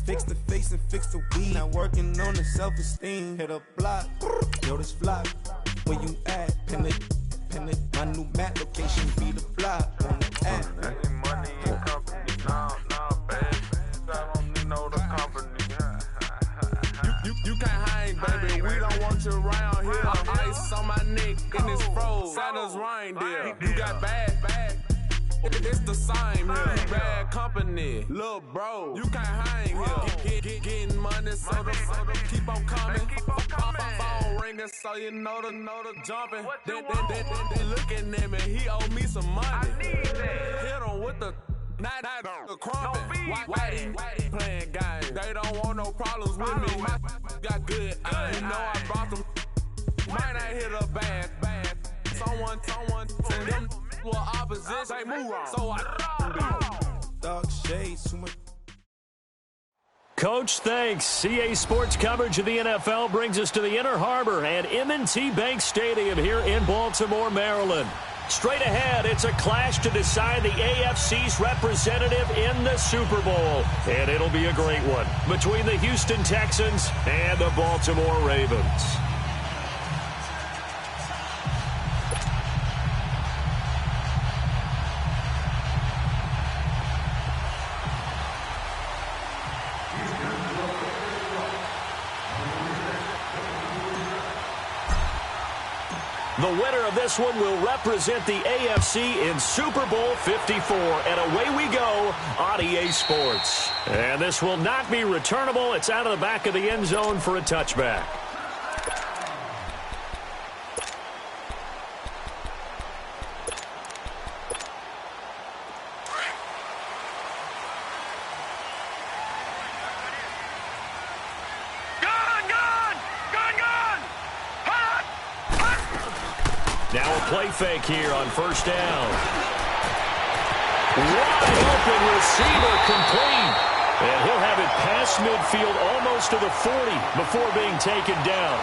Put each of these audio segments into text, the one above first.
Fix the face and fix the weed. Now working on the self-esteem. Hit a block, yo, this flock. Where you at? Pin it. My new map location be the block on the app. Money and company, nah, baby. I don't know the company. You can't hang, baby. We don't want you around here. Ice on my neck in this fro. Santa's reindeer. You got bad. It's the same here. You bad company, little bro. You can't hang here. Getting money, so the keep on coming. Phone ringing, so you know the jumping. They looking at me. He owe me some money. I need that. Hit him with the. Not the crumping. Why they playing games? They don't want no problems with me. My got good. You know I brought them. Might not hit a bad. Someone tell them well opposition. They move wrong. So I Dog shades too much. Coach, thanks. CA Sports coverage of the NFL brings us to the Inner Harbor and M&T Bank Stadium here in Baltimore, Maryland. Straight ahead, it's a clash to decide the AFC's representative in the Super Bowl. And it'll be a great one between the Houston Texans and the Baltimore Ravens. The winner of this one will represent the AFC in Super Bowl 54. And away we go on EA Sports. And this will not be returnable. It's out of the back of the end zone for a touchback. Now a play fake here on first down. Wide open receiver complete. And he'll have it past midfield almost to the 40 before being taken down.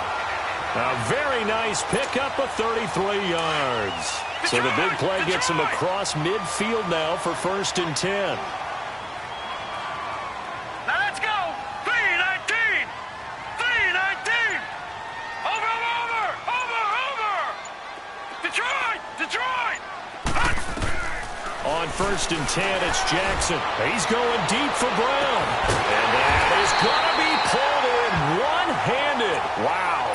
A very nice pickup of 33 yards. So the big play gets him across midfield now for 1st and 10. On 1st and 10, it's Jackson. He's going deep for Brown. And that is going to be pulled in one-handed. Wow.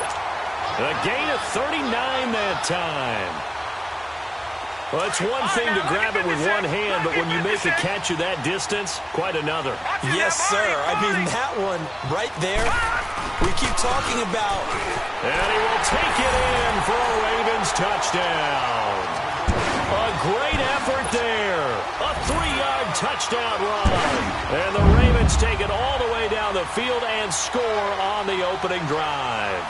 A gain of 39 that time. Well, it's one thing to grab it with one hand, but when you make a catch of that distance, quite another. Yes, sir. I mean, that one right there, we keep talking about. And he will take it in for a Ravens touchdown. A great effort there. A 3-yard touchdown run. And the Ravens take it all the way down the field and score on the opening drive.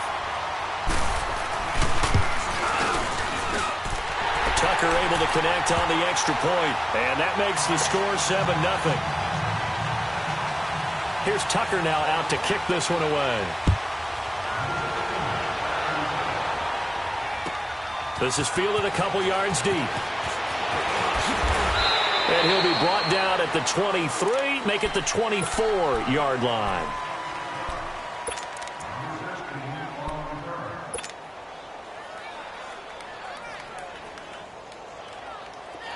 Tucker able to connect on the extra point. And that makes the score 7-0. Here's Tucker now out to kick this one away. This is fielded a couple yards deep. And he'll be brought down at the 23, make it the 24-yard line.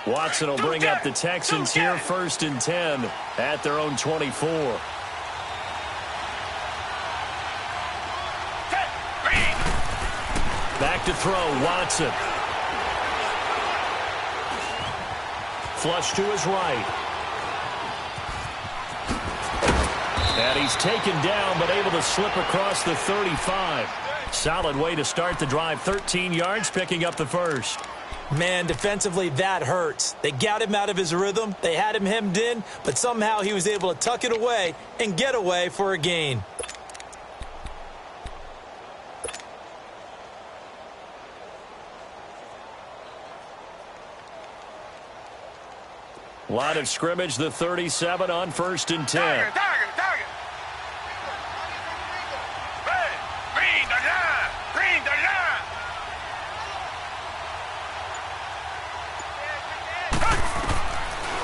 Watson will bring up the Texans here, 1st and 10 at their own 24. Back to throw, Watson. Flush to his right. And he's taken down, but able to slip across the 35. Solid way to start the drive. 13 yards, picking up the first. Man, defensively, that hurts. They got him out of his rhythm. They had him hemmed in, but somehow he was able to tuck it away and get away for a gain. Line of scrimmage, the 37 on 1st and 10. Target. Green the line.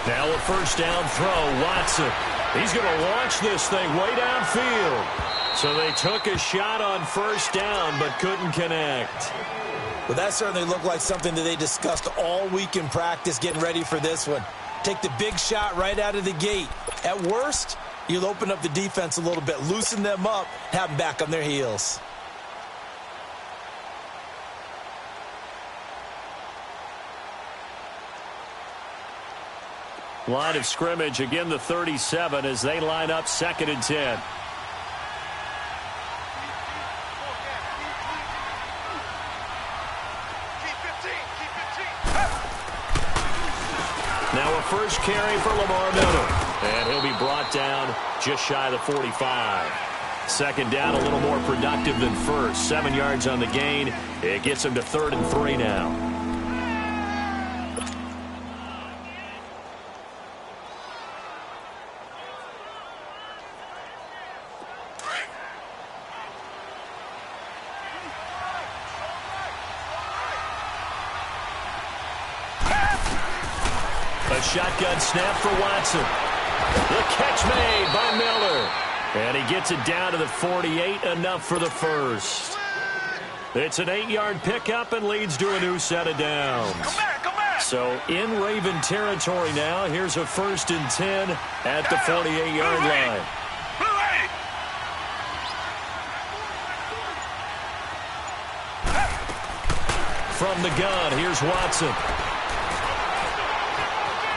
Now a first down throw, Watson. He's going to launch this thing way downfield. So they took a shot on first down but couldn't connect. Well, that certainly looked like something that they discussed all week in practice getting ready for this one. Take the big shot right out of the gate. At worst, you'll open up the defense a little bit, loosen them up, have them back on their heels. Line of scrimmage, again the 37 as they line up 2nd and 10. Now a first carry for Lamar Miller. And he'll be brought down just shy of the 45. 2nd down, a little more productive than first. 7 yards on the gain. It gets him to 3rd and 3 now. A shotgun snap for Watson. The catch made by Miller. And he gets it down to the 48, enough for the first. It's an 8-yard pickup and leads to a new set of downs. So in Raven territory now, here's a 1st and 10 at the 48-yard line. From the gun, here's Watson.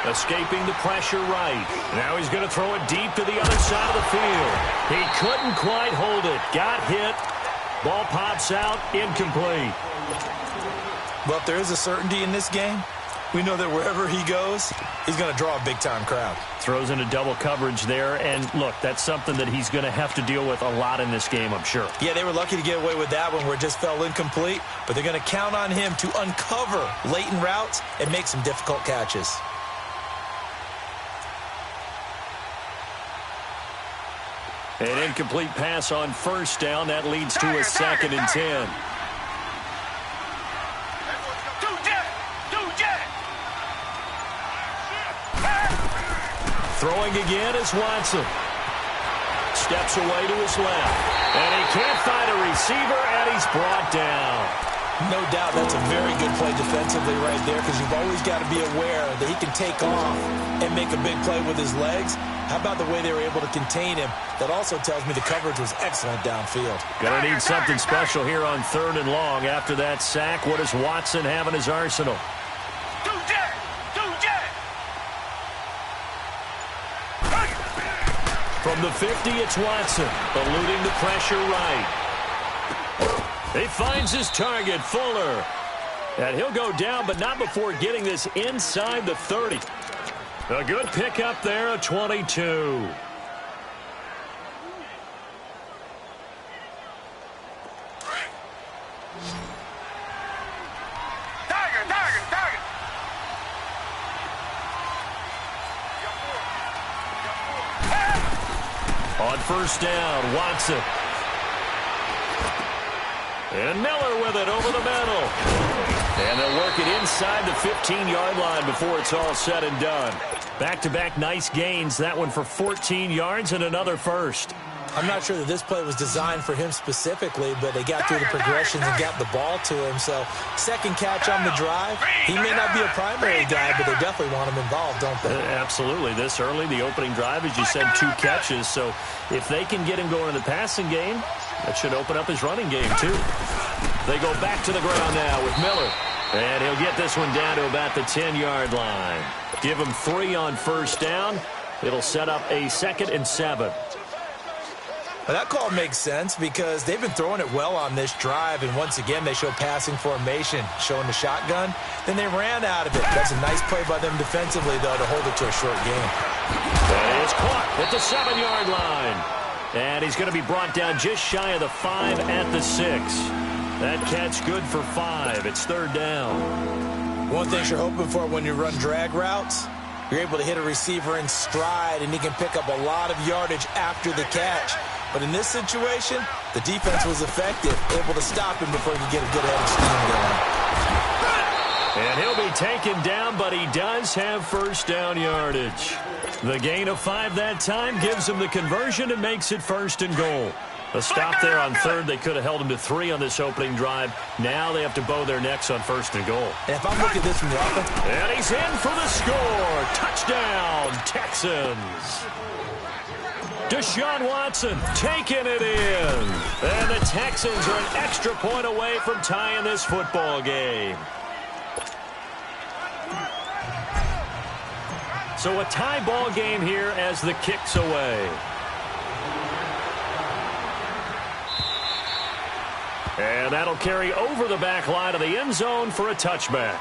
Escaping the pressure right. Now he's going to throw it deep to the other side of the field. He couldn't quite hold it. Got hit. Ball pops out. Incomplete. Well, if there is a certainty in this game, we know that wherever he goes, he's going to draw a big-time crowd. Throws into double coverage there. And, look, that's something that he's going to have to deal with a lot in this game, I'm sure. Yeah, they were lucky to get away with that one where it just fell incomplete. But they're going to count on him to uncover latent routes and make some difficult catches. An incomplete pass on first down. That leads to a 2nd and 10. Throwing again is Watson. Steps away to his left. And he can't find a receiver, and he's brought down. No doubt that's a very good play defensively right there because you've always got to be aware that he can take off and make a big play with his legs. How about the way they were able to contain him? That also tells me the coverage was excellent downfield. Gonna need something special here on 3rd and long. After that sack, what does Watson have in his arsenal? From the 50, it's Watson, eluding the pressure right. He finds his target, Fuller. And he'll go down, but not before getting this inside the 30. A good pickup there, a 22. On first down, Watson. And Miller with it over the middle. And they'll work it inside the 15-yard line before it's all said and done. Back-to-back nice gains. That one for 14 yards and another first. I'm not sure that this play was designed for him specifically, but they got through the progressions and got the ball to him. So, second catch on the drive. He may not be a primary guy, but they definitely want him involved, don't they? Absolutely. This early, the opening drive, as you said, 2 catches. So, if they can get him going in the passing game, that should open up his running game, too. They go back to the ground now with Miller. And he'll get this one down to about the 10-yard line. Give him 3 on first down. It'll set up a 2nd and 7. Well, that call makes sense because they've been throwing it well on this drive, and once again they show passing formation, showing the shotgun. Then they ran out of it. That's a nice play by them defensively, though, to hold it to a short game. And it's caught at the 7-yard line. And he's going to be brought down just shy of the 5 at the 6. That catch good for 5. It's 3rd down. One thing you're hoping for when you run drag routes, you're able to hit a receiver in stride, and he can pick up a lot of yardage after the catch. But in this situation, the defense was effective, able to stop him before he could get a good head of steam going. And he'll be taken down, but he does have first down yardage. The gain of 5 that time gives him the conversion and makes it 1st and goal. A stop there on 3rd. They could have held him to 3 on this opening drive. Now they have to bow their necks on 1st and goal. And if I'm looking at this from the offense. And he's in for the score. Touchdown, Texans. Deshaun Watson taking it in. And the Texans are an extra point away from tying this football game. So a tie ball game here as the kick's away. And that'll carry over the back line of the end zone for a touchback.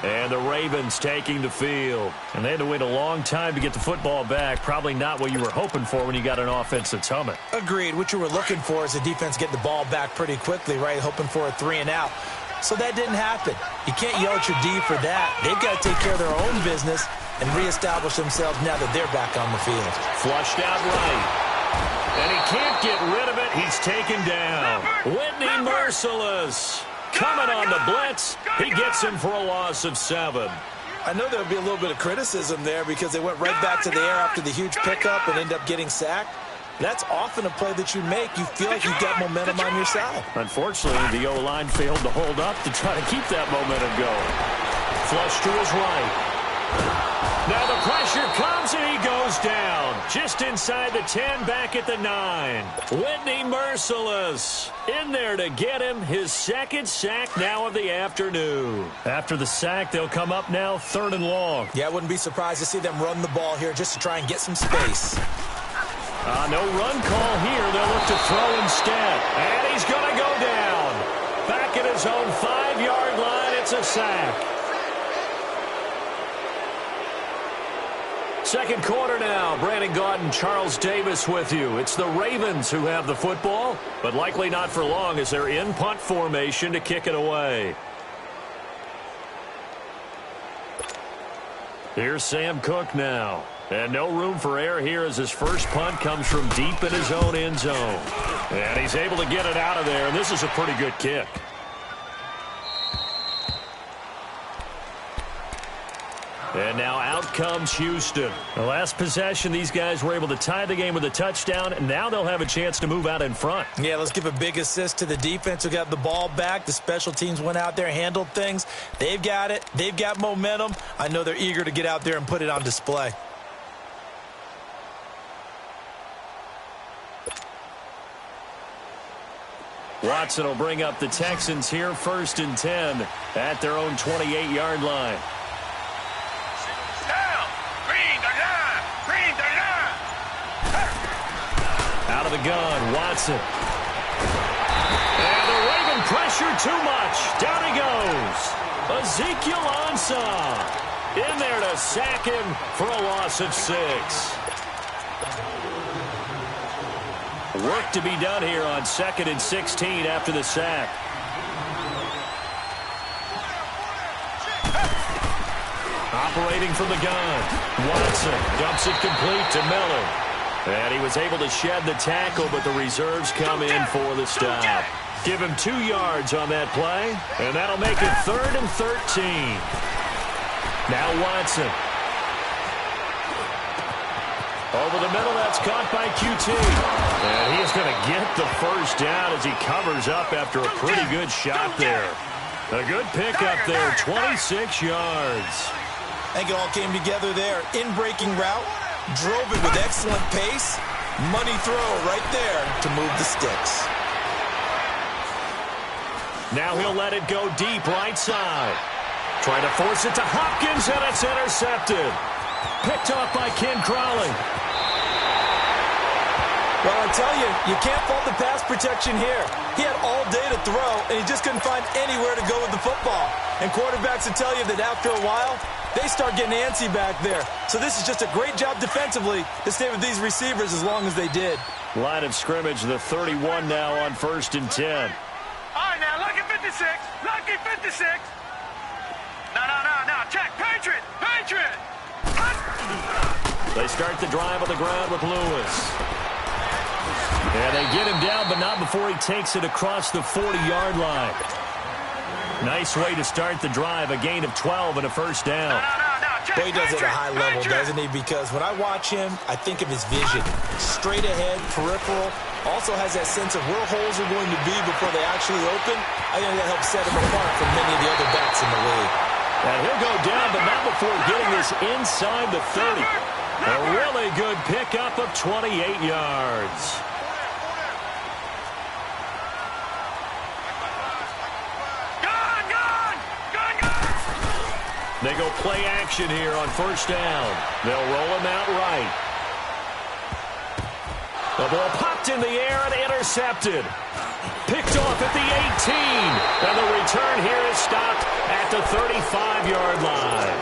And the Ravens taking the field. And they had to wait a long time to get the football back. Probably not what you were hoping for when you got an offense that's humming. Agreed. What you were looking for is the defense getting the ball back pretty quickly, right? Hoping for a 3 and out. So that didn't happen. You can't yell at your D for that. They've got to take care of their own business and reestablish themselves now that they're back on the field. Flushed out right. And he can't get rid of it. He's taken down. Whitney Merciless coming on the blitz. He gets him for a loss of 7. I know there'll be a little bit of criticism there because they went right back to the air after the huge pickup and ended up getting sacked. That's often a play that you make. You feel like you've got momentum on your side. Unfortunately, the O-line failed to hold up to try to keep that momentum going. Flush to his right. Now the pressure comes and he goes down. Just inside the 10, back at the 9. Whitney Merciless in there to get him his 2nd sack now of the afternoon. After the sack, they'll come up now 3rd and long. Yeah, I wouldn't be surprised to see them run the ball here just to try and get some space. No run call here. They'll look to throw instead. And he's going to go down. Back at his own 5-yard line, it's a sack. 2nd quarter now. Brandon Gaudin, Charles Davis with you. It's the Ravens who have the football, but likely not for long as they're in punt formation to kick it away. Here's Sam Cook now. And no room for error here as his first punt comes from deep in his own end zone. And he's able to get it out of there, and this is a pretty good kick. And now out comes Houston. The last possession, these guys were able to tie the game with a touchdown, and now they'll have a chance to move out in front. Yeah, let's give a big assist to the defense who got the ball back. The special teams went out there, handled things. They've got it. They've got momentum. I know they're eager to get out there and put it on display. Watson will bring up the Texans here, 1st and 10 at their own 28-yard line. Out of the gun, Watson. And the Raven pressure too much. Down he goes. Ezekiel Ansah in there to sack him for a loss of 6. Work to be done here on 2nd and 16 after the sack. Operating from the gun. Watson dumps it complete to Miller. And he was able to shed the tackle, but the reserves come in for the stop. Give him 2 yards on that play, and that'll make it 3rd and 13. Now Watson. Over the middle, that's caught by QT. And he is going to get the first down as he covers up after a pretty good shot there. A good pickup there, 26 yards. I think it all came together there. In-breaking route, drove it with excellent pace. Money throw right there to move the sticks. Now he'll let it go deep right side. Trying to force it to Hopkins, and it's intercepted. Picked off by Ken Crowley. Well, I tell you, you can't fault the pass protection here. He had all day to throw, and he just couldn't find anywhere to go with the football. And quarterbacks will tell you that after a while, they start getting antsy back there. So this is just a great job defensively to stay with these receivers as long as they did. Line of scrimmage, the 31 now on 1st and 10. All right, now, lucky 56. Lucky 56. No. Check. Patriot. They start the drive on the ground with Lewis. And they get him down, but not before he takes it across the 40-yard line. Nice way to start the drive, a gain of 12 and a first down. Boy, he does it at a high level, doesn't he? Because when I watch him, I think of his vision. Straight ahead, peripheral, also has that sense of where holes are going to be before they actually open. I think that helps set him apart from many of the other backs in the league. And he'll go down, but not before getting this inside the 30. A really good pickup of 28 yards. They go play action here on first down. They'll roll him out right. The ball popped in the air and intercepted. Picked off at the 18. And the return here is stopped at the 35-yard line.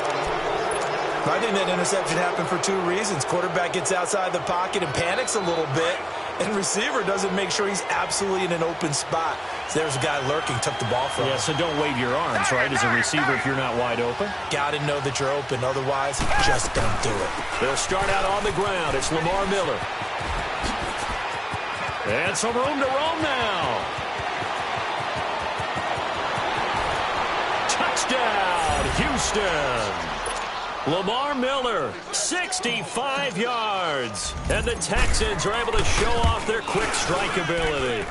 I think that interception happened for two reasons. Quarterback gets outside the pocket and panics a little bit, and receiver doesn't make sure he's absolutely in an open spot. So there's a guy lurking, took the ball from him. Yeah, so don't wave your arms, right, as a receiver if you're not wide open. Got to know that you're open. Otherwise, just don't do it. They'll start out on the ground. It's Lamar Miller. And some room to roam now. Touchdown, Houston. Lamar Miller, 65 yards. And the Texans are able to show off their quick strike ability.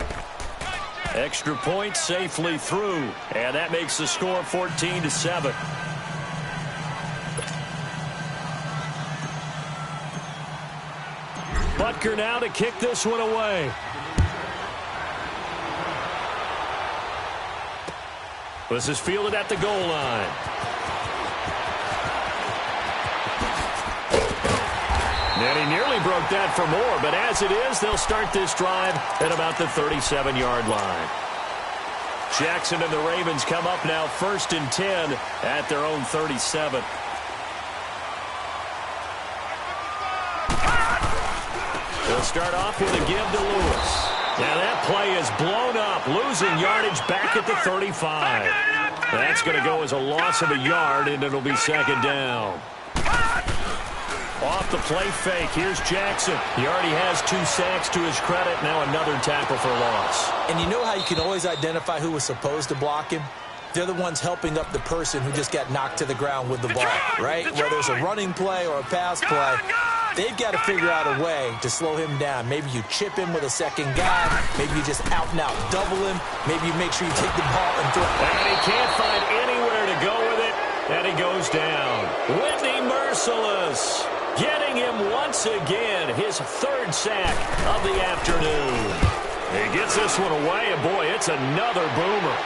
Extra point safely through. And that makes the score 14-7. Butker now to kick this one away. This is fielded at the goal line. And he nearly broke that for more, but as it is, they'll start this drive at about the 37-yard line. Jackson and the Ravens come up now 1st and 10 at their own 37. They'll start off with a give to Lewis. Now that play is blown up, losing yardage back at the 35. That's going to go as a loss of a yard, and it'll be second down. Off the play fake, here's Jackson. He already has 2 sacks to his credit, now another tackle for loss. And you know how you can always identify who was supposed to block him? They're the ones helping up the person who just got knocked to the ground with the ball, right? Whether it's a running play or a pass play, they've got to figure out a way to slow him down. Maybe you chip him with a second guy. Maybe you just out-and-out double him. Maybe you make sure you take the ball and throw it. And he can't find anywhere to go with it, and he goes down. Whitney Merciless getting him once again, his 3rd sack of the afternoon. He gets this one away, and boy, it's another boomer.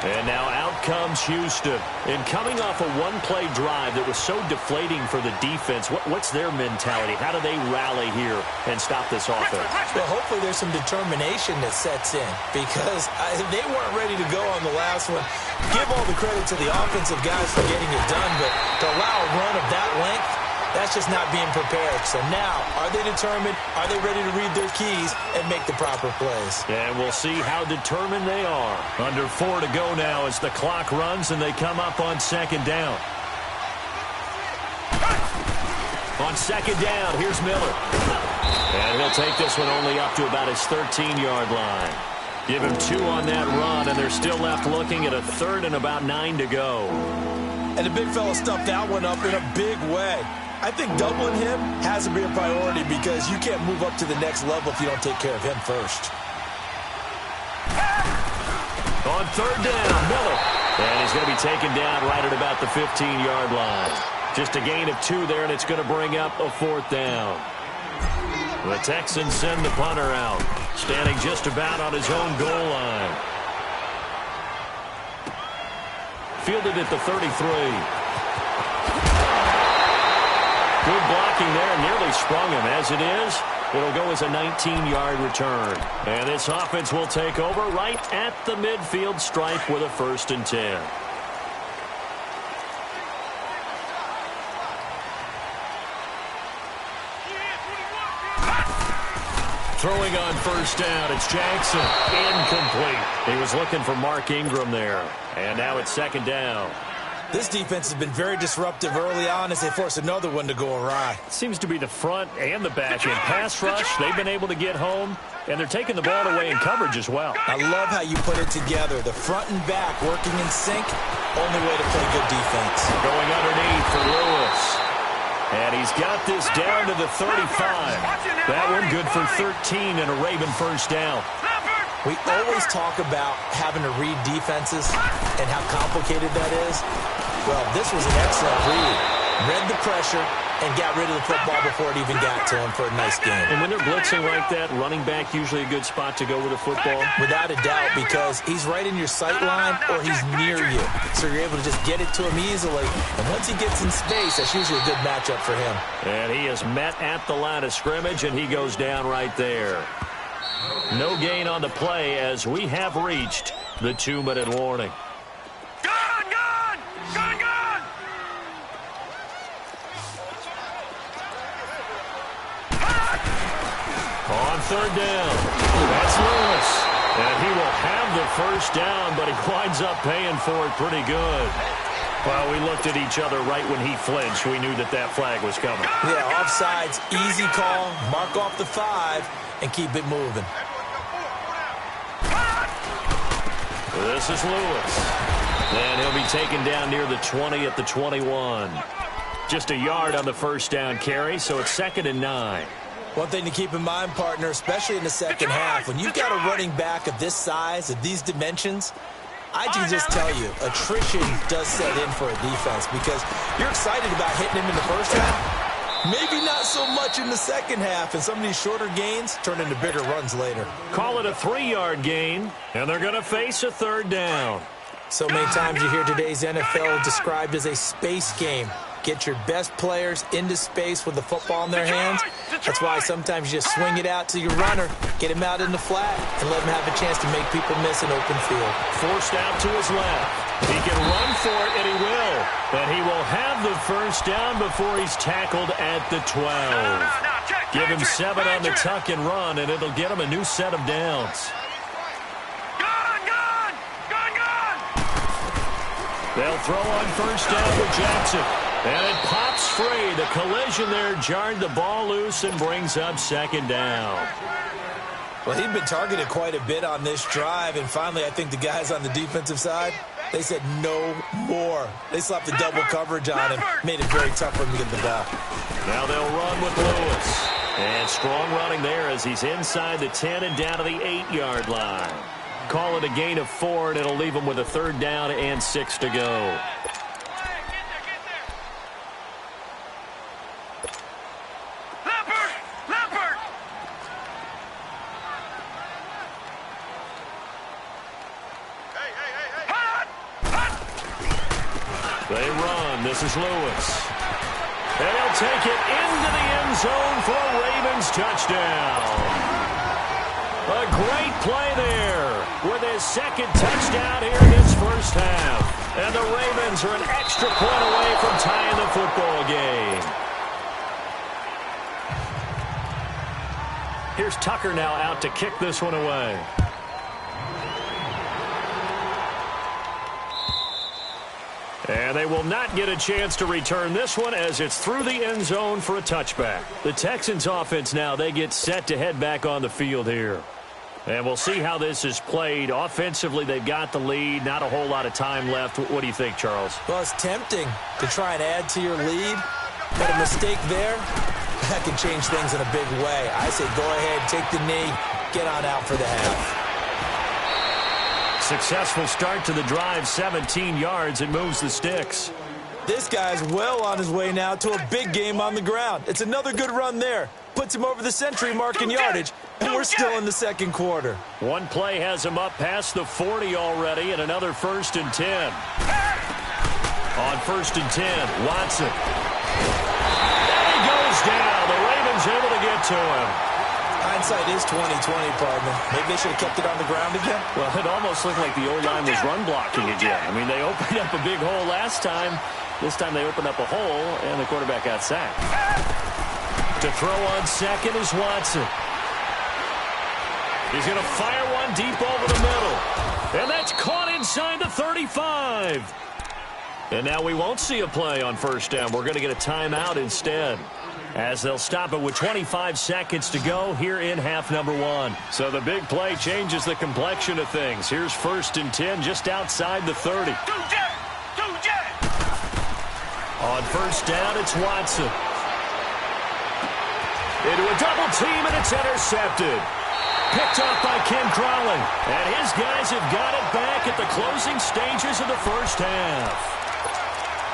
And now out comes Houston. And coming off a one-play drive that was so deflating for the defense, what's their mentality? How do they rally here and stop this offense? Well, hopefully there's some determination that sets in, because they weren't ready to go on the last one. Give all the credit to the offensive guys for getting it done, but to allow a run of that length, that's just not being prepared. So now, are they determined? Are they ready to read their keys and make the proper plays? And we'll see how determined they are. Under 4 to go now as the clock runs and they come up on second down. On second down, here's Miller. And he'll take this one only up to about his 13-yard line. Give him 2 on that run, and they're still left looking at a 3rd and about 9 to go. And the big fella stuffed that one up in a big way. I think doubling him has to be a priority, because you can't move up to the next level if you don't take care of him first. On 3rd down, Miller. And he's going to be taken down right at about the 15-yard line. Just a gain of 2 there, and it's going to bring up a 4th down. The Texans send the punter out, standing just about on his own goal line. Fielded at the 33. Good blocking there, nearly sprung him. As it is, it'll go as a 19-yard return. And this offense will take over right at the midfield stripe with a 1st and 10. Throwing on 1st down, it's Jackson. Incomplete. He was looking for Mark Ingram there. And now it's 2nd down. This defense has been very disruptive early on as they force another one to go awry. Seems to be the front and the back end. Pass rush, they've been able to get home, and they're taking the ball away in coverage as well. I love how you put it together. The front and back working in sync, only way to play good defense. Going underneath for Lewis. And he's got this down to the 35. That one good for 13 and a Raven first down. We always talk about having to read defenses and how complicated that is. Well, this was an excellent read. Read the pressure and got rid of the football before it even got to him for a nice game. And when they're blitzing like that, running back usually a good spot to go with the football? Without a doubt, because he's right in your sight line or he's near you. So you're able to just get it to him easily. And once he gets in space, that's usually a good matchup for him. And he is met at the line of scrimmage, and he goes down right there. No gain on the play as we have reached the 2-minute warning. Gun! Gun! Gun! Gun! On third down, that's Lewis. And he will have the first down, but he winds up paying for it pretty good. Well, we looked at each other right when he flinched. We knew that that flag was coming. Yeah, offsides, easy call, mark off the 5, and keep it moving. This is Lewis. And he'll be taken down near the 20 at the 21. Just a yard on the first down carry, so it's 2nd and 9. One thing to keep in mind, partner, especially in the second half, when you've got a running back of this size, of these dimensions, I can just tell you, attrition does set in for a defense because you're excited about hitting him in the first half. Maybe not so much in the second half, and some of these shorter gains turn into bigger runs later. Call it a 3-yard gain, and they're going to face a third down. So many times you hear today's NFL described as a space game. Get your best players into space with the football in their hands. That's why sometimes you just swing it out to your runner, get him out in the flat, and let him have a chance to make people miss an open field. Forced out to his left. He can run for it, and he will. But he will have the first down before he's tackled at the 12. Give him 7 on the tuck and run, and it'll get him a new set of downs. They'll throw on first down to Jackson. And it pops free. The collision there jarred the ball loose and brings up 2nd down. Well, he'd been targeted quite a bit on this drive, and finally I think the guys on the defensive side, they said no more. They slapped the double coverage on him, made it very tough for him to get the ball. Now they'll run with Lewis. And strong running there as he's inside the 10 and down to the 8-yard line. Call it a gain of 4, and it'll leave him with a 3rd down and 6 to go. They run. This is Lewis. They'll take it into the end zone for a Ravens touchdown. A great play there with his 2nd touchdown here in his first half. And the Ravens are an extra point away from tying the football game. Here's Tucker now out to kick this one away. And they will not get a chance to return this one as it's through the end zone for a touchback. The Texans offense now, they get set to head back on the field here. And we'll see how this is played. Offensively, they've got the lead. Not a whole lot of time left. What do you think, Charles? Well, it's tempting to try and add to your lead. But a mistake there, that can change things in a big way. I say go ahead, take the knee, get on out for the half. Successful start to the drive, 17 yards. It moves the sticks. This guy's well on his way now to a big game on the ground. It's another good run there. Puts him over the century mark in yardage, and we're still in the second quarter. One play has him up past the 40 already, and another 1st and 10. On 1st and 10, Watson. And he goes down. The Ravens able to get to him. Hindsight is 20/20, partner. Maybe they should have kept it on the ground again. Well, it almost looked like the O-line was run blocking again. I mean, they opened up a big hole last time. This time they opened up a hole, and the quarterback got sacked. To throw on 2nd is Watson. He's going to fire one deep over the middle. And that's caught inside the 35. And now we won't see a play on first down. We're going to get a timeout instead, as they'll stop it with 25 seconds to go here in half number 1. So the big play changes the complexion of things. Here's 1st and 10 just outside the 30. On first down, it's Watson. Into a double team, and it's intercepted. Picked off by Ken Crawley. And his guys have got it back at the closing stages of the first half.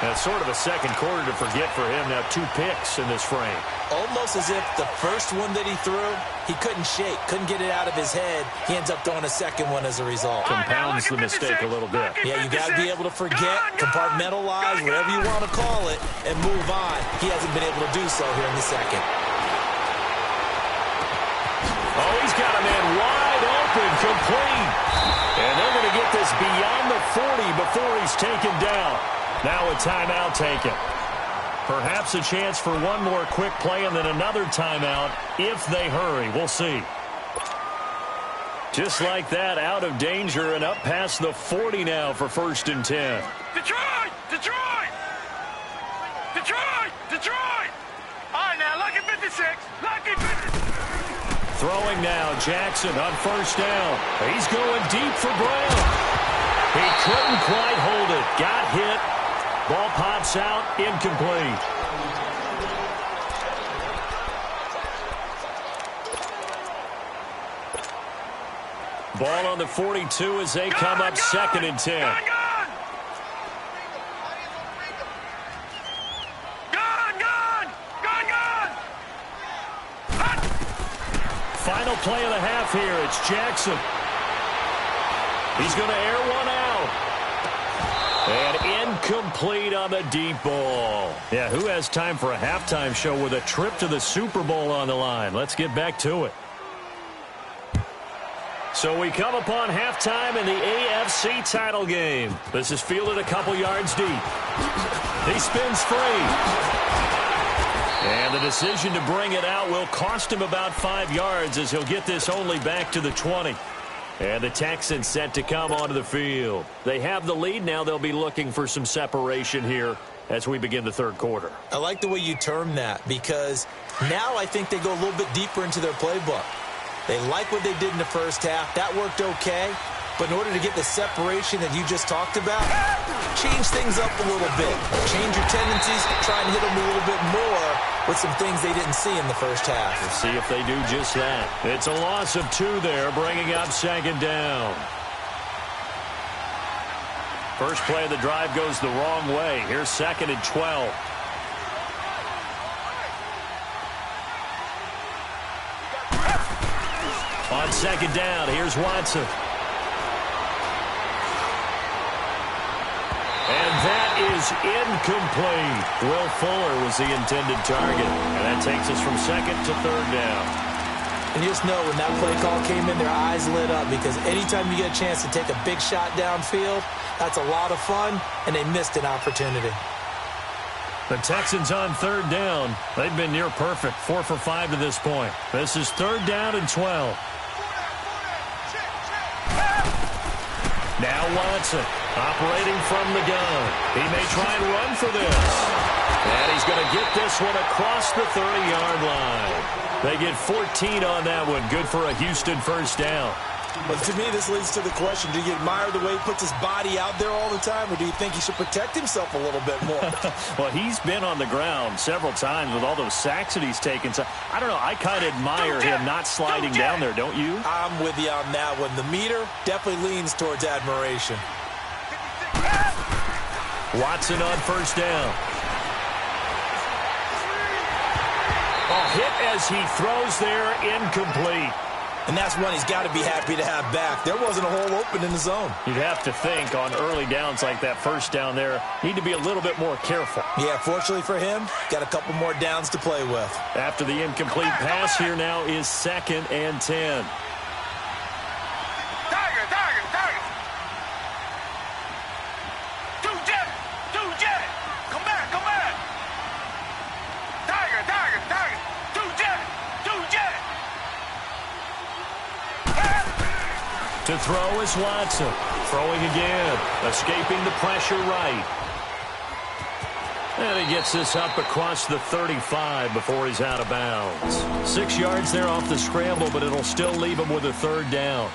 That's sort of a second quarter to forget for him. Now 2 picks in this frame. Almost as if the first one that he threw, he couldn't shake, couldn't get it out of his head. He ends up throwing a second one as a result. Compounds the mistake a little bit. Yeah, you got to be able to forget, compartmentalize, whatever you want to call it, and move on. He hasn't been able to do so here in the second. Oh, he's got a man wide open, complete. And they're going to get this beyond the 40 before he's taken down. Now a timeout taken. Perhaps a chance for one more quick play and then another timeout if they hurry. We'll see. Just like that, out of danger and up past the 40 now for 1st and 10. Detroit! Detroit! Detroit! Detroit! All right, now, lucky 56. Lucky 56. Throwing now, Jackson on first down. He's going deep for Brown. He couldn't quite hold it. Got hit. Ball pops out, incomplete. Ball on the 42 as they come up 2nd and 10. Final play of the half here. It's Jackson. He's going to air one out. And incomplete on the deep ball. Yeah, who has time for a halftime show with a trip to the Super Bowl on the line? Let's get back to it. So we come upon halftime in the AFC title game. This is fielded a couple yards deep. He spins free. And the decision to bring it out will cost him about 5 yards as he'll get this only back to the 20. And the Texans set to come onto the field. They have the lead. Now they'll be looking for some separation here as we begin the third quarter. I like the way you term that because now I think they go a little bit deeper into their playbook. They like what they did in the first half. That worked okay. But in order to get the separation that you just talked about, change things up a little bit. Change your tendencies, try and hit them a little bit more with some things they didn't see in the first half. Let's see if they do just that. It's a loss of 2 there, bringing up 2nd down. First play of the drive goes the wrong way. Here's 2nd and 12. On 2nd down, here's Watson. And that is incomplete. Will Fuller was the intended target. And that takes us from 2nd to 3rd down. And you just know when that play call came in, their eyes lit up because anytime you get a chance to take a big shot downfield, that's a lot of fun, and they missed an opportunity. The Texans on 3rd down. They've been near perfect, 4 for 5 to this point. This is 3rd down and 12. Now Watson operating from the gun. He may try and run for this. And he's going to get this one across the 30-yard line. They get 14 on that one. Good for a Houston first down. But to me, this leads to the question, do you admire the way he puts his body out there all the time, or do you think he should protect himself a little bit more? Well, he's been on the ground several times with all those sacks that he's taken. So, I don't know. I kind of admire him not sliding down there, don't you? I'm with you on that one. The meter definitely leans towards admiration. Watson on first down. A hit as he throws there, incomplete. And that's one he's got to be happy to have back. There wasn't a hole open in the zone. You'd have to think on early downs like that first down there, need to be a little bit more careful. Yeah, fortunately for him, got a couple more downs to play with. After the incomplete pass, here now is 2nd and 10. To throw is Watson. Throwing again. Escaping the pressure right. And he gets this up across the 35 before he's out of bounds. 6 yards there off the scramble, but it'll still leave him with a third down.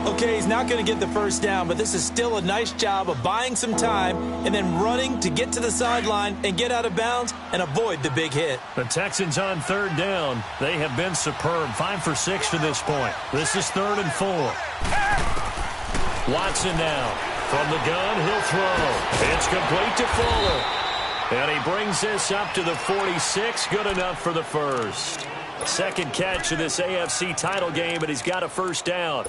Okay, he's not going to get the first down, but this is still a nice job of buying some time and then running to get to the sideline and get out of bounds and avoid the big hit. The Texans on third down. They have been superb. 5 for 6 to this point. This is 3rd and 4. Watson now. From the gun, he'll throw. It's complete to Fuller. And he brings this up to the 46. Good enough for the first. Second catch of this AFC title game, and he's got a first down.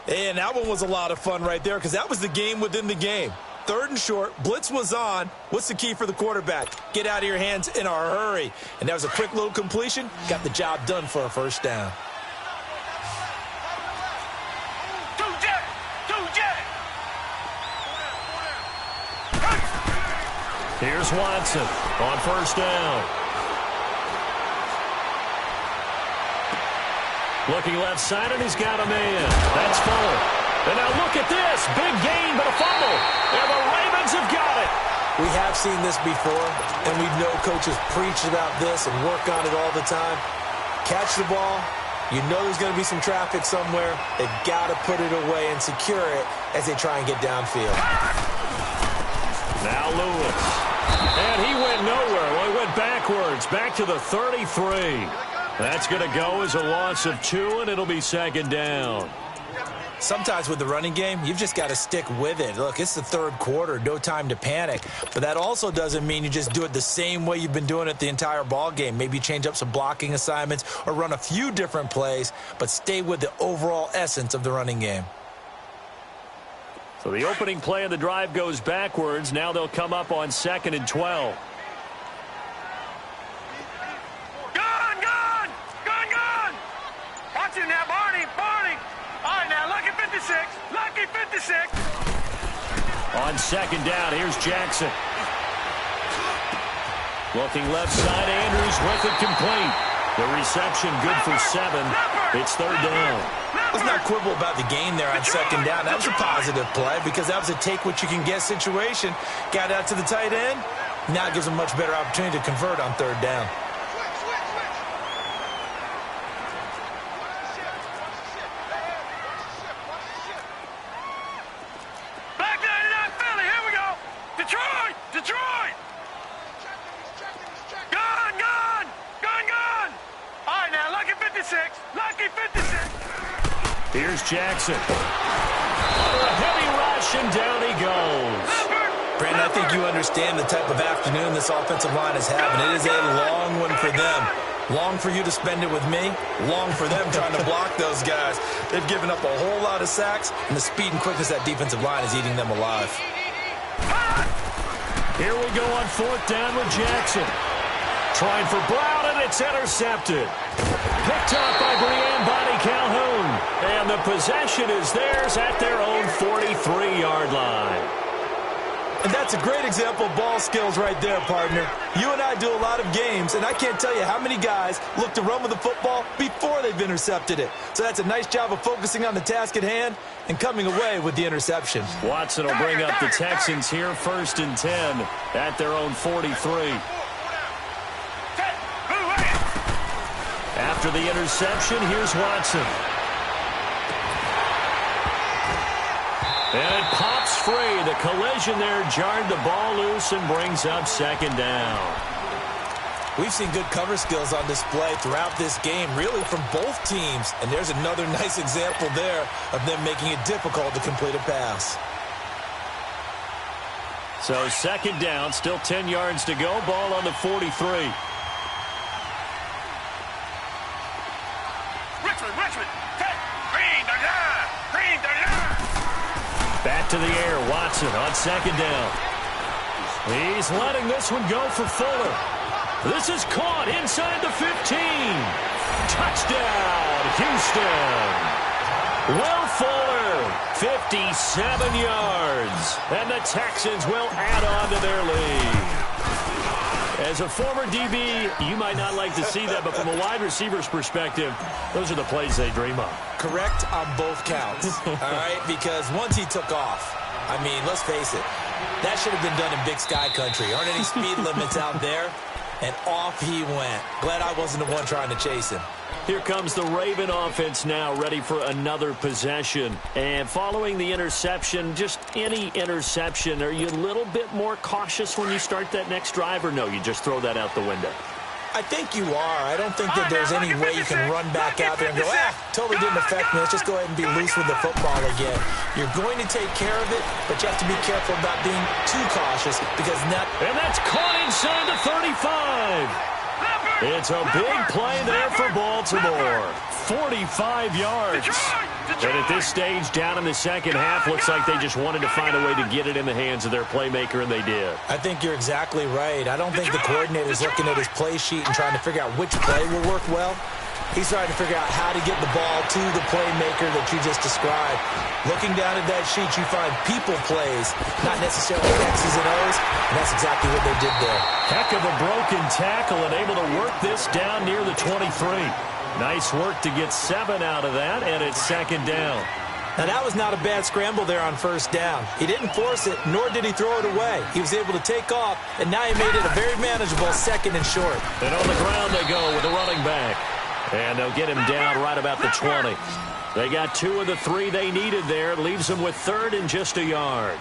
And that one was a lot of fun right there because that was the game within the game. 3rd and short, blitz was on. What's the key for the quarterback? Get out of your hands in a hurry. And that was a quick little completion. Got the job done for a first down. Here's Watson on first down. Looking left side, and he's got a man. That's Fuller. And now look at this. Big gain, but a fumble. And the Ravens have got it. We have seen this before, and we know coaches preach about this and work on it all the time. Catch the ball. You know there's going to be some traffic somewhere. They've got to put it away and secure it as they try and get downfield. Now Lewis. And he went nowhere. Well, he went backwards, back to the 33. That's going to go as a loss of 2, and it'll be 2nd down. Sometimes with the running game, you've just got to stick with it. Look, it's the 3rd quarter, no time to panic. But that also doesn't mean you just do it the same way you've been doing it the entire ball game. Maybe change up some blocking assignments or run a few different plays, but stay with the overall essence of the running game. So the opening play of the drive goes backwards. Now they'll come up on 2nd and 12. Gun! Watch it now, Barney! All right, now, lucky 56! On 2nd down, here's Jackson. Looking left side, Andrews with it complete. The reception good for 7. It's 3rd down. Let's not quibble about the gain there on 2nd down. That was a positive play because that was a take-what-you-can-get situation. Got out to the tight end. Now it gives them a much better opportunity to convert on 3rd down. Black 99 Philly, here we go! Detroit! Gun! All right, now, lucky 56! Here's Jackson. A heavy rush, and down he goes. Brandon, I think you understand the type of afternoon this offensive line is having. It is a long one for them. Long for you to spend it with me. Long for them trying to block those guys. They've given up a whole lot of sacks, and the speed and quickness of that defensive line is eating them alive. Here we go on 4th down with Jackson. Trying for Brown, and it's intercepted. Picked up by Brian Bonnie Calhoun. And the possession is theirs at their own 43-yard line. And that's a great example of ball skills right there, partner. You and I do a lot of games, and I can't tell you how many guys look to run with the football before they've intercepted it. So that's a nice job of focusing on the task at hand and coming away with the interception. Watson will bring up the Texans here, 1st and 10 at their own 43. After the interception, here's Watson. And it pops free. The collision there jarred the ball loose and brings up 2nd down. We've seen good cover skills on display throughout this game, really from both teams. And there's another nice example there of them making it difficult to complete a pass. So 2nd down, still 10 yards to go. Ball on the 43. Richmond, green, Back to the air, Watson on 2nd down. He's letting this one go for Fuller. This is caught inside the 15. Touchdown, Houston. Will Fuller, 57 yards. And the Texans will add on to their lead. As a former DB, you might not like to see that, but from a wide receiver's perspective, those are the plays they dream of. Correct on both counts, all right? Because once he took off, I mean, let's face it, That should have been done in Big Sky country. Aren't any speed limits out there? And off he went. Glad I wasn't the one trying to chase him. Here comes the Raven offense now, ready for another possession. And following the interception, just any interception, are you a little bit more cautious when you start that next drive, or no, you just throw that out the window? I think you are. I don't think that there's any way you can run back out there and go, totally didn't affect me. Let's just go ahead and be loose with the football again. You're going to take care of it, but you have to be careful about being too cautious because now... And that's caught inside the 35. It's a big play there for Baltimore. 45 yards. And at this stage, down in the second half, looks like they just wanted to find a way to get it in the hands of their playmaker, and they did. I think you're exactly right. I don't think the coordinator's looking at his play sheet and trying to figure out which play will work well. He's trying to figure out how to get the ball to the playmaker that you just described. Looking down at that sheet, you find people plays, not necessarily X's and O's, and that's exactly what they did there. Heck of a broken tackle and able to work this down near the 23. Nice work to get 7 out of that, and it's second down. Now, that was not a bad scramble there on first down. He didn't force it, nor did he throw it away. He was able to take off, and now he made it a very manageable second and short. And on the ground they go with the running back. And they'll get him down right about the 20. They got 2 of the 3 they needed there. Leaves them with 3rd and just a yard.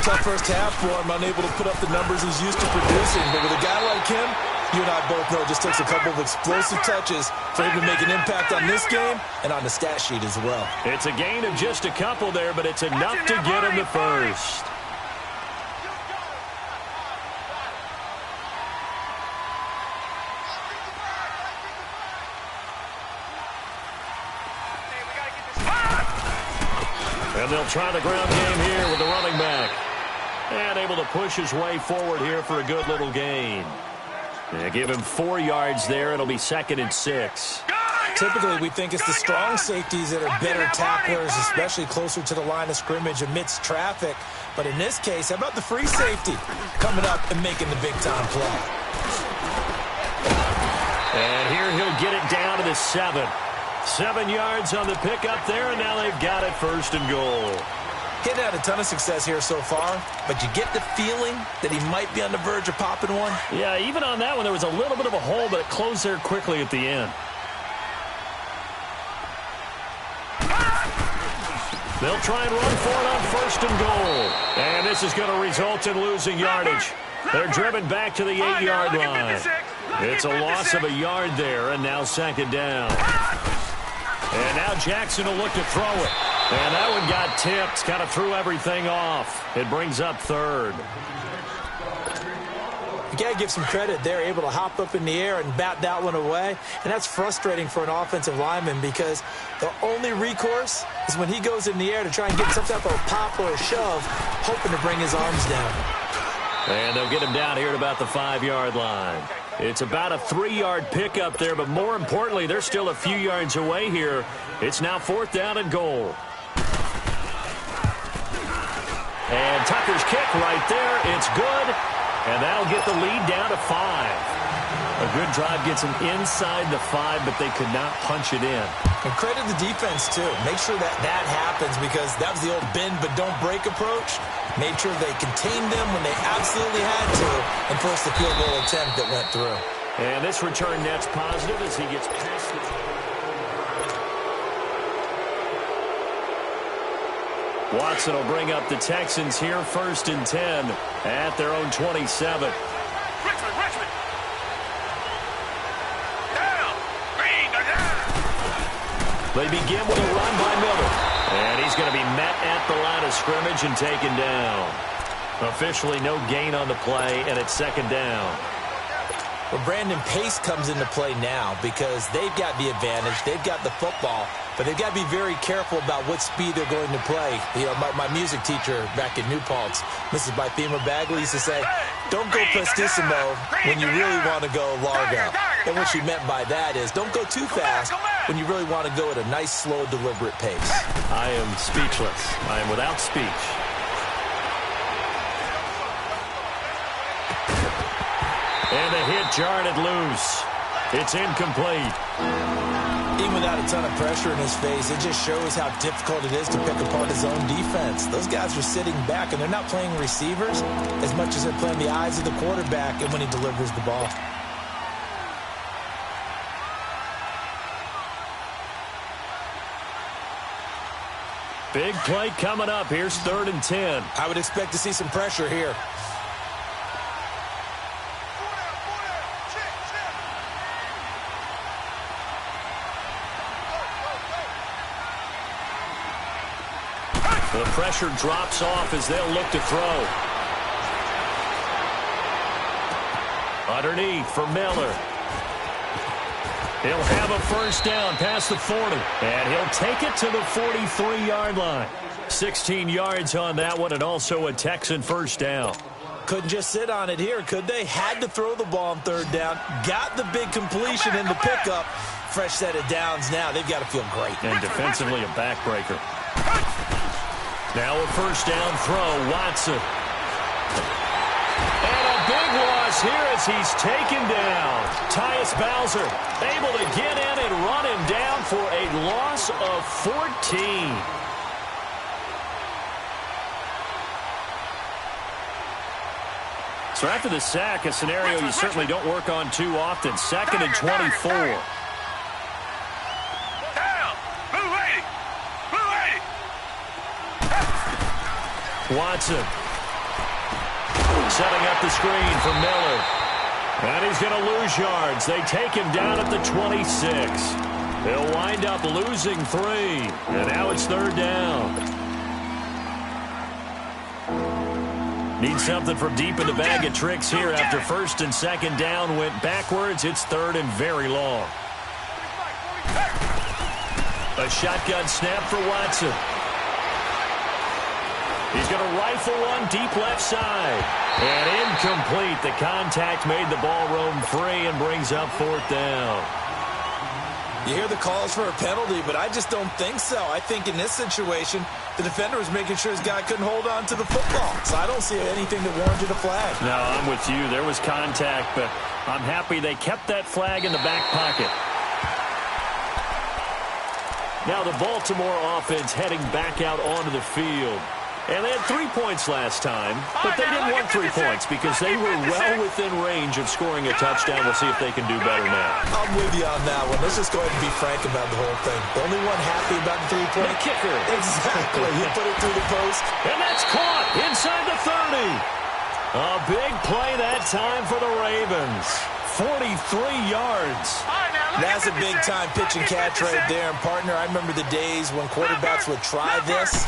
Tough first half for him, unable to put up the numbers he's used to producing. But with a guy like him, you and I both know it just takes a couple of explosive touches for him to make an impact on this game and on the stat sheet as well. It's a gain of just a couple there, but it's enough to get him the first. And they'll try the ground game here with the running back. And able to push his way forward here for a good little gain. They give him 4 yards there. It'll be 2nd and 6. Typically, we think it's the strong safeties that are better tacklers, especially closer to the line of scrimmage amidst traffic. But in this case, how about the free safety coming up and making the big-time play? And here he'll get it down to the 7. 7 yards on the pickup there, and now they've got it 1st and goal. Getting had a ton of success here so far, but you get the feeling that he might be on the verge of popping one. Yeah, even on that one, there was a little bit of a hole, but it closed there quickly at the end. They'll try and run for it on 1st and goal. And this is going to result in losing yardage. They're driven back to the 8-yard line. It's a loss of a yard there, and now 2nd down. And now Jackson will look to throw it. And that one got tipped, kind of threw everything off. It brings up 3rd. You got to give some credit. They're able to hop up in the air and bat that one away. And that's frustrating for an offensive lineman because the only recourse is when he goes in the air to try and get some type of a pop or a shove, hoping to bring his arms down. And they'll get him down here at about the 5-yard line. It's about a 3-yard pickup there, but more importantly, they're still a few yards away here. It's now 4th down and goal. And Tucker's kick right there. It's good. And that'll get the lead down to 5. A good drive gets them inside the 5, but they could not punch it in. And credit the defense, too. Make sure that that happens because that was the old bend but don't break approach. Made sure they contained them when they absolutely had to and forced the field goal attempt that went through. And this return net's positive as he gets past the... Watson will bring up the Texans here 1st and 10 at their own 27. Richmond. Down. Green, they're down. They begin with a run by Miller. And he's going to be met at the line of scrimmage and taken down. Officially no gain on the play, and it's 2nd down. Well, Brandon, pace comes into play now because they've got the advantage. They've got the football, but they've got to be very careful about what speed they're going to play. You know, my music teacher back in New Paltz, Mrs. Bythema Bagley, used to say, don't go prestissimo when you really want to go largo. And what she meant by that is don't go too fast when you really want to go at a nice, slow, deliberate pace. I am speechless. I am without speech. And the hit jarred it loose. It's incomplete. Even without a ton of pressure in his face, it just shows how difficult it is to pick apart his own defense. Those guys are sitting back, and they're not playing receivers as much as they're playing the eyes of the quarterback and when he delivers the ball. Big play coming up. Here's 3rd and 10. I would expect to see some pressure here. The pressure drops off as they'll look to throw. Underneath for Miller. He'll have a first down past the 40. And he'll take it to the 43-yard line. 16 yards on that one, and also a Texan first down. Couldn't just sit on it here, could they? Had to throw the ball on 3rd down. Got the big completion in the pickup. Fresh set of downs now. They've got to feel great. And defensively, a backbreaker. Now a first down throw, Watson. And a big loss here as he's taken down. Tyus Bowser able to get in and run him down for a loss of 14. So after the sack, a scenario you certainly don't work on too often. 2nd and 24. Watson setting up the screen for Miller. And he's going to lose yards. They take him down at the 26. They'll wind up losing 3. And now it's 3rd down. Need something from deep in the bag of tricks here after 1st and 2nd down went backwards. It's 3rd and very long. A shotgun snap for Watson. He's going to rifle one deep left side. And incomplete. The contact made the ball roam free and brings up 4th down. You hear the calls for a penalty, but I just don't think so. I think in this situation, the defender was making sure his guy couldn't hold on to the football. So I don't see anything that warranted a flag. No, I'm with you. There was contact, but I'm happy they kept that flag in the back pocket. Now the Baltimore offense heading back out onto the field. And they had 3 points last time, but they didn't want 3 points because they were well within range of scoring a touchdown. We'll see if they can do better now. I'm with you on that one. Let's just go ahead and be frank about the whole thing. The only one happy about the 3-point the kicker. Exactly. He put it through the post. And that's caught inside the 30. A big play that time for the Ravens. 43 yards. That's a big-time pitch and catch right there. And, partner, I remember the days when quarterbacks would try this.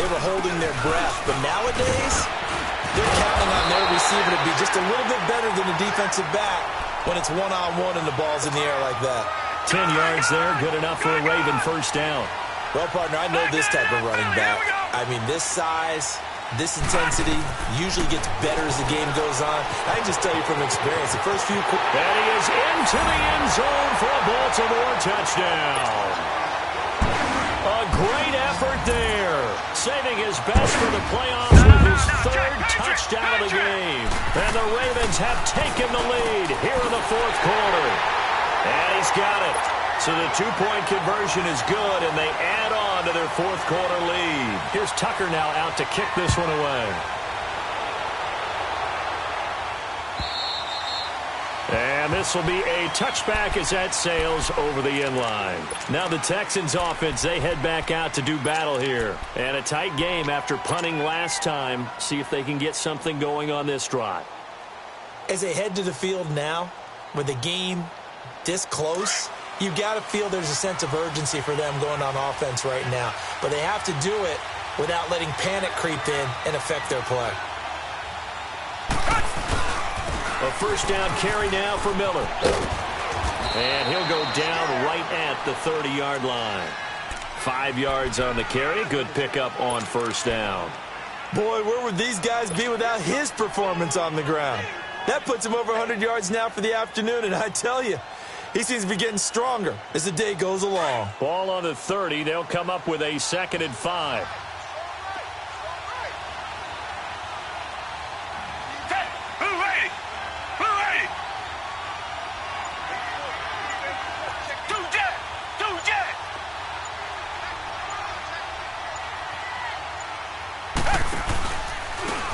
They were holding their breath. But nowadays, they're counting on their receiver to be just a little bit better than the defensive back when it's one-on-one and the ball's in the air like that. 10 yards there, good enough for a Raven first down. Well, partner, I know this type of running back. I mean, this size, this intensity usually gets better as the game goes on. I can just tell you from experience, the first few... And he is into the end zone for a Baltimore touchdown. A great effort there. Saving his best for the playoffs with his 3rd touchdown of the game. And the Ravens have taken the lead here in the 4th quarter. And he's got it. So the 2-point conversion is good, and they add on to their 4th quarter lead. Here's Tucker now out to kick this one away. And this will be a touchback as that sails over the end line. Now the Texans offense, they head back out to do battle here. And a tight game after punting last time. See if they can get something going on this drive. As they head to the field now, with the game this close, you've got to feel there's a sense of urgency for them going on offense right now. But they have to do it without letting panic creep in and affect their play. A first down carry now for Miller. And he'll go down right at the 30-yard line. 5 yards on the carry. Good pickup on first down. Boy, where would these guys be without his performance on the ground? That puts him over 100 yards now for the afternoon, and I tell you, he seems to be getting stronger as the day goes along. Ball on the 30. They'll come up with a 2nd and 5.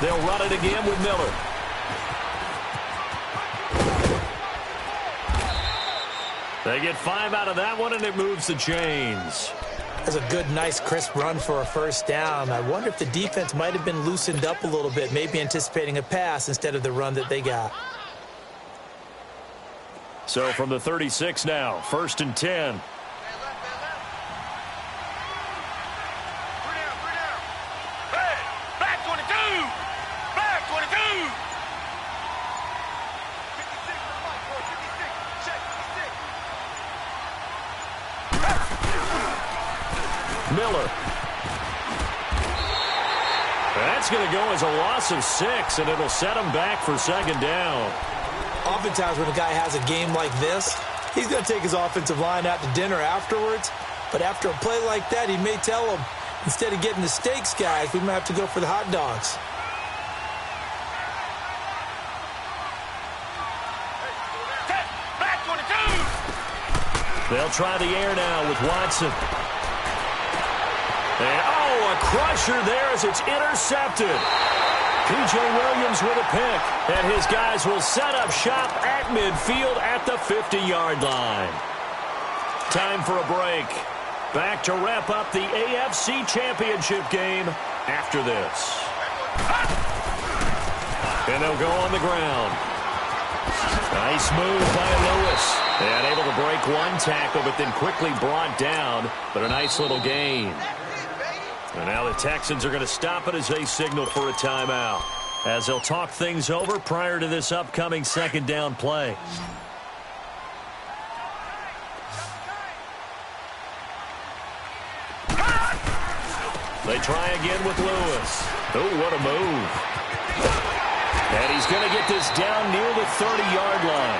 They'll run it again with Miller. They get 5 out of that one, and it moves the chains. That's a good, nice, crisp run for a first down. I wonder if the defense might have been loosened up a little bit, maybe anticipating a pass instead of the run that they got. So from the 36 now, 1st and 10. Miller. That's going to go as a loss of 6, and it'll set him back for 2nd down. Oftentimes when a guy has a game like this, he's going to take his offensive line out to dinner afterwards. But after a play like that, he may tell them, instead of getting the steaks, guys, we might have to go for the hot dogs. They'll try the air now with Watson. And, oh, a crusher there as it's intercepted. P.J. Williams with a pick. And his guys will set up shop at midfield at the 50-yard line. Time for a break. Back to wrap up the AFC Championship game after this. And they'll go on the ground. Nice move by Lewis. And able to break one tackle, but then quickly brought down. But a nice little gain. And now the Texans are going to stop it as they signal for a timeout, as they'll talk things over prior to this upcoming 2nd down play. They try again with Lewis. Oh, what a move. And he's going to get this down near the 30-yard line.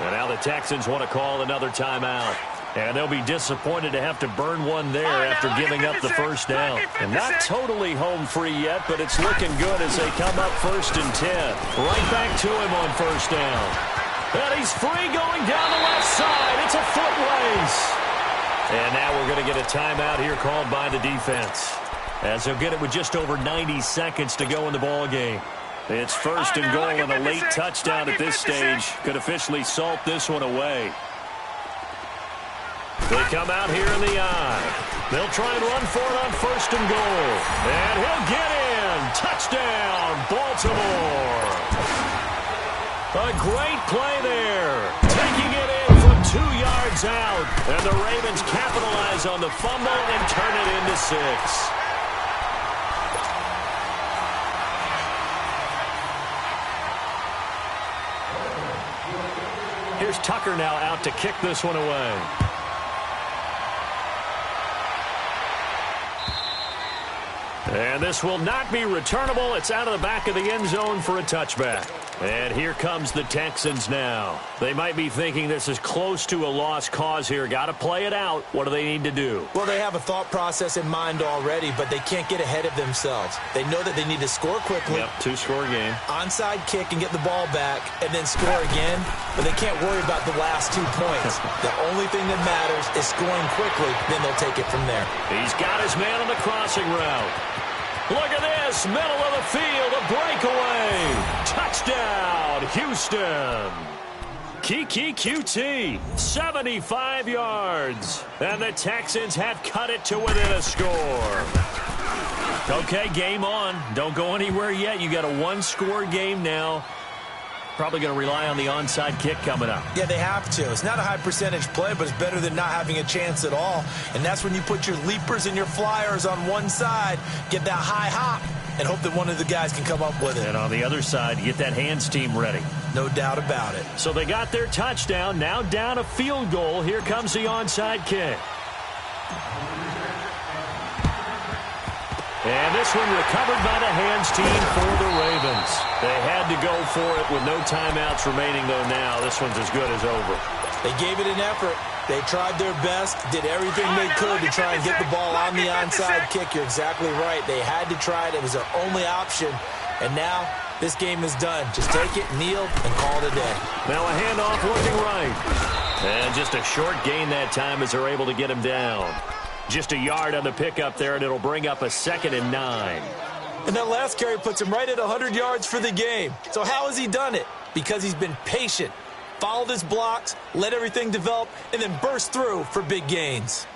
And now the Texans want to call another timeout. And they'll be disappointed to have to burn one there after giving up the first down. And not totally home free yet, but it's looking good as they come up 1st and 10. Right back to him on 1st down. And he's free going down the left side. It's a foot race. And now we're going to get a timeout here called by the defense, as they'll get it with just over 90 seconds to go in the ball game. It's 1st and goal, and a late touchdown at this stage could officially salt this one away. They come out here in the eye. They'll try and run for it on 1st and goal. And he'll get in. Touchdown, Baltimore. A great play there. Taking it in from 2 yards out. And the Ravens capitalize on the fumble and turn it into 6. Here's Tucker now out to kick this one away. And this will not be returnable. It's out of the back of the end zone for a touchback. And here comes the Texans now. They might be thinking this is close to a lost cause here. Got to play it out. What do they need to do? Well, they have a thought process in mind already, but they can't get ahead of themselves. They know that they need to score quickly. Yep, 2-score game. Onside kick and get the ball back and then score again, but they can't worry about the last 2 points. The only thing that matters is scoring quickly, then they'll take it from there. He's got his man on the crossing route. Look at this, middle of the field, a breakaway. Touchdown, Houston. Kiki QT, 75 yards. And the Texans have cut it to within a score. Okay, game on. Don't go anywhere yet. You got a 1-score game now. Probably going to rely on the onside kick coming up. Yeah, they have to. It's not a high percentage play, but it's better than not having a chance at all. And that's when you put your leapers and your flyers on one side, get that high hop, and hope that one of the guys can come up with it. And on the other side, get that hands team ready. No doubt about it. So they got their touchdown. Now down a field goal. Here comes the onside kick. And this one recovered by the hands team for the Ravens. They had to go for it with no timeouts remaining, though, now. This one's as good as over. They gave it an effort. They tried their best, did everything they could to try and get the ball on the onside kick. You're exactly right. They had to try it. It was their only option. And now this game is done. Just take it, kneel, and call it a day. Now a handoff looking right. And just a short gain that time as they're able to get him down. Just a yard on the pickup there, and it'll bring up a 2nd and 9. And that last carry puts him right at 100 yards for the game. So how has he done it? Because he's been patient, followed his blocks, let everything develop, and then burst through for big gains.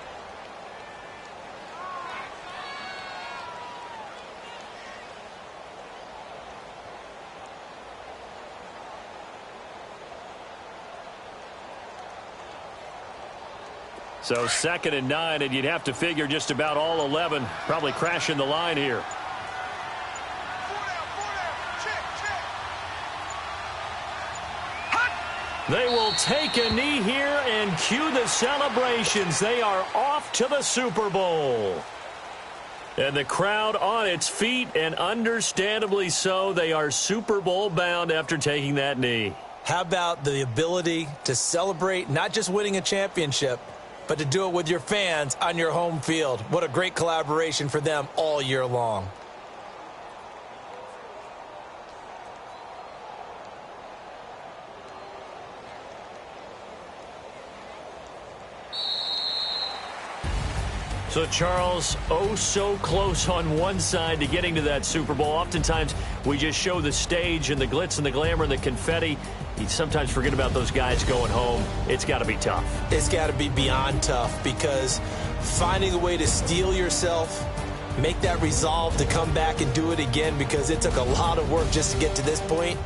So 2nd and 9, and you'd have to figure just about all 11 probably crashing the line here. They will take a knee here and cue the celebrations. They are off to the Super Bowl. And the crowd on its feet, and understandably so. They are Super Bowl bound after taking that knee. How about the ability to celebrate not just winning a championship, but to do it with your fans on your home field? What a great collaboration for them all year long. So, Charles, oh so close on one side to getting to that Super Bowl. Oftentimes, we just show the stage and the glitz and the glamour and the confetti. You sometimes forget about those guys going home. It's got to be tough. It's got to be beyond tough, because finding a way to steel yourself, make that resolve to come back and do it again, because it took a lot of work just to get to this point.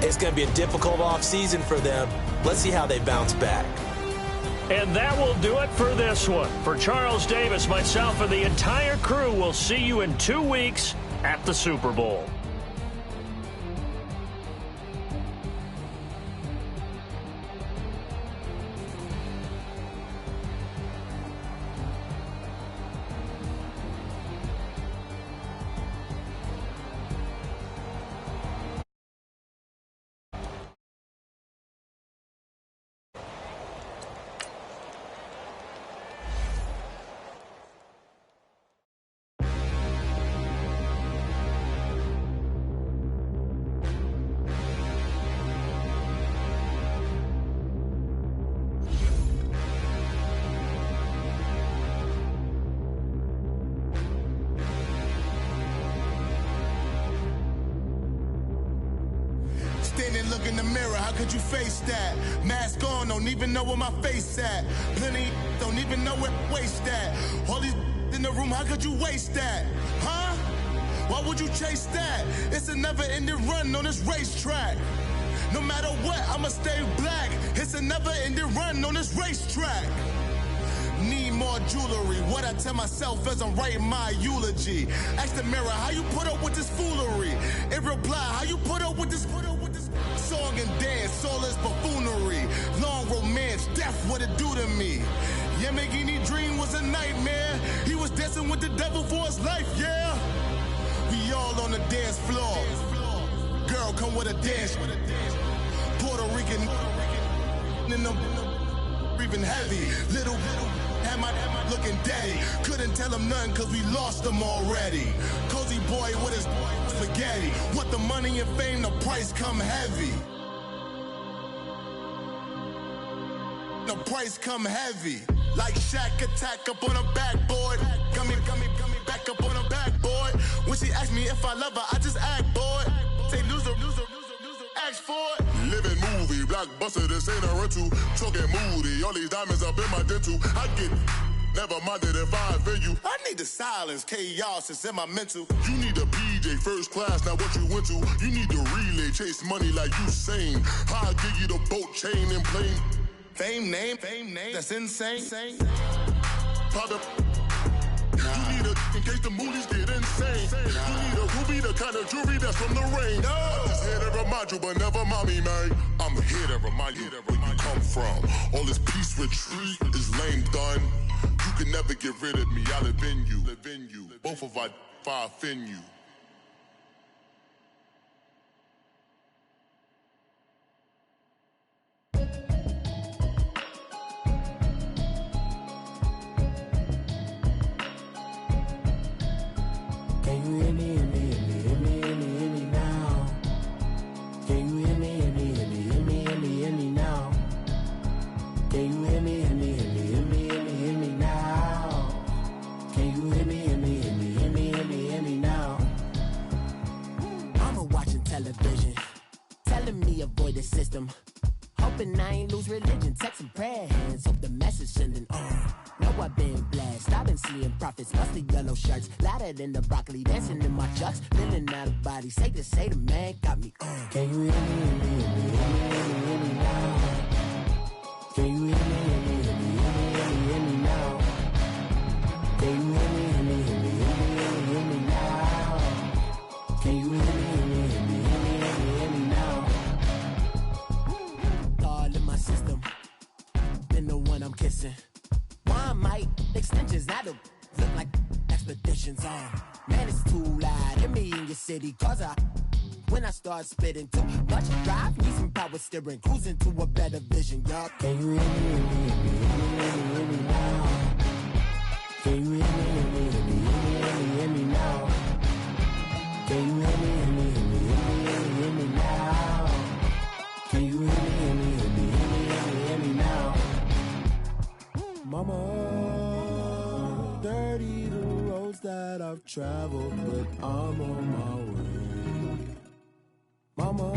It's going to be a difficult offseason for them. Let's see how they bounce back. And that will do it for this one. For Charles Davis, myself, and the entire crew, we'll see you in 2 weeks at the Super Bowl. Look in the mirror, how could you face that? Mask on, don't even know where my face at. Plenty don't even know where waste at. All these in the room, how could you waste that? Huh? Why would you chase that? It's a never-ending run on this racetrack. No matter what, I'ma stay black. It's a never-ending run on this racetrack. Need more jewelry. What I tell myself as I'm writing my eulogy. Ask the mirror, how you put up with this foolery? In reply, how you put up with this song and dance, all this buffoonery. Long romance, death, what it do to me? Yamagini dream was a nightmare. He was dancing with the devil for his life, yeah. We all on the dance floor. Girl, come with a dance. Puerto Rican in the breathing heavy. Little had my looking daddy. Couldn't tell him nothing cause we lost him already. Cozy boy with his spaghetti. What the money and fame, the price come heavy. The price come heavy. Like Shaq attack up on a backboard. Gummy, back up on a backboard. When she asked me if I love her, I just act bored. Say loser, ask for it. Living movie, blockbuster, this ain't a rental. Talking moody, all these diamonds up in my dental. I get never minded if I offend you. I need the silence, chaos is in my mental. You need a PJ, first class, not what you went to. You need the relay, chase money like you sane. I'll give you the boat, chain, and plane. Fame name, that's insane. Pop up. You need a, in case the movies get insane. You need a ruby, the kind of jewelry that's from the rain. I'm just here to remind you, but never mommy, man. I'm here to remind you where you come from. All this peace retreat is lame done. You can never get rid of me, I live in you. Both of our fire offend you. Can you hear me, hear me now? Can you hear me, hear me now? Can you hear me, hear me now? Can you hear me, hear me now? some prayer hands, hope the message sending on. Know I've been blessed, I've been seeing prophets, mostly yellow shirts, louder than the broccoli, dancing in my chucks, feeling out of body, say the man got me on. Can you hear me, hear me, hear me, hear me now? Can you hear me, hear me, hear me, hear me now? Can you hear me, hear me, hear me, hear me now? Can you hear me, hear me, hear me, hear me now? All in my system, been the one I'm kissing. One might extensions, now the look like expeditions on. Man, it's too loud. Hear me in your city, cause when I start spitting too much drive, need some power steering, cruising to a better vision, y'all. Can you hear me, hear me, hear me, hear me now? Can you hear me, hear me, hear me, hear me now? Can you hear me, hear me, hear me, hear me now? Can you hear me, hear me, hear me, hear me now? Mama, dirty the roads that I've traveled, but I'm on my way. Mama,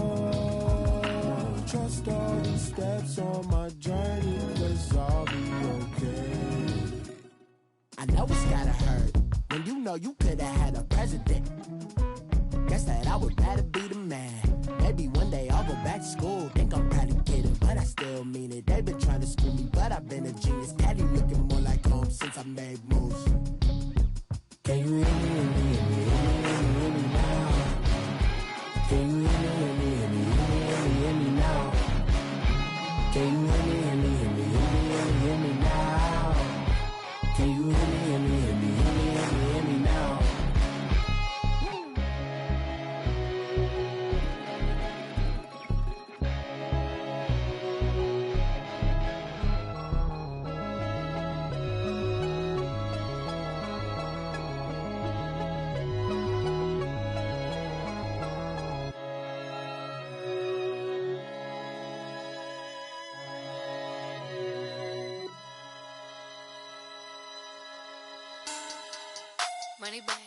trust all the steps on my journey, 'cause I'll be okay. I know it's gotta hurt when you know you could've had a president. Guess that I would rather be the man. Maybe one day I'll go back to school. Think I'm probably kidding, but I still mean it. They've been trying to school me, but I've been a genius. Daddy looking more like home since I made moves. Can you hear me, hear me, hear me, hear me now? Can you hear me, hear me, hear me, hear me now? Can you hear me, hear me, hear me, hear me now? Can you hear me, hear me, hear me, hear me now? Money back.